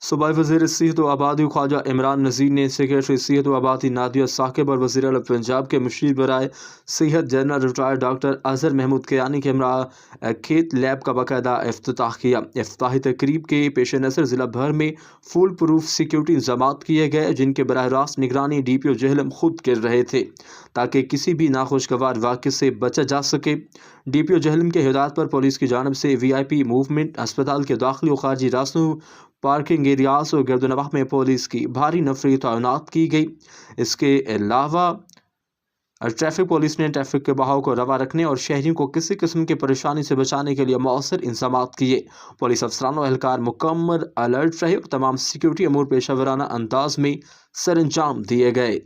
صوبائی وزیر صحت و آبادی خواجہ عمران نذیر نے سیکریٹری صحت و آبادی نادیہ ثاقب اور وزیر اعلیٰ پنجاب کے مشیر برائے صحت general retired doctor Azhar Mahmood Kiani کے ہمراہ کھیت لیب کا باقاعدہ افتتاح کیا۔ افتتاحی تقریب کے پیش نظر ضلع بھر میں فول پروف سیکیورٹی انتظامات کیے گئے، جن کے براہ راست نگرانی ڈی پی او جہلم خود کر رہے تھے تاکہ کسی بھی ناخوشگوار واقعے سے بچا جا سکے۔ ڈی پی او جہلم کے ہدایت پر پولیس کی جانب سے وی آئی پی موومنٹ، اسپتال کے داخلی و خارجی راستوں، پارکنگ ایریاز اور گرد و نواح میں پولیس کی بھاری نفری تعینات کی گئی۔ اس کے علاوہ ٹریفک پولیس نے ٹریفک کے بہاؤ کو روا رکھنے اور شہریوں کو کسی قسم کی پریشانی سے بچانے کے لیے مؤثر انتظامات کیے۔ پولیس افسران و اہلکار مکمل الرٹ رہے اور تمام سیکیورٹی امور پیشہ ورانہ انداز میں سر انجام دیے گئے۔